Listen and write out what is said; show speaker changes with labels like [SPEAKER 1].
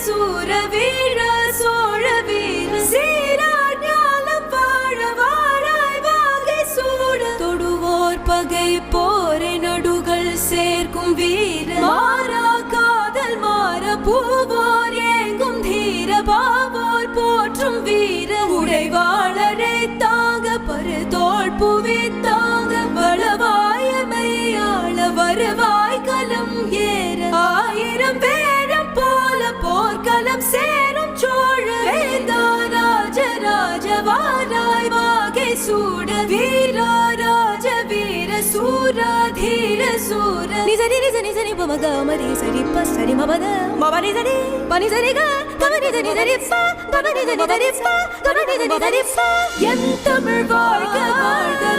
[SPEAKER 1] சூர வீர சோழ வீர சீரார் ஞானம் வாழ வாழாய் வாகை சூட தொடுவோர் பகை போரை நடுகள் சேர்க்கும் வீர மாறா காதல் மாற பூவோர் ஏங்கும் தீர பாவோர் போற்றும் வீர உடைவாளரை தாங்க பரு தோல் புவி தாங்க வளவாயமையாள வருவாய் கலம் ஏற ஆயிரம் பேரம் போல போர்க்களம் சேரும் சோழ வேந்தா ராஜ ராஜவாராய் வாகை சூட வீரா ராஜ வீர சூரா தீர சூர நிசரி நிசரி நிசரி பமக மரி சரி ப சரி மபத மபரி சரி பனி சரி க கமரி சரி சரி ப கமரி சரி சரி ப கமரி சரி சரி ப என் தமிழ் வாழ்க வாழ்க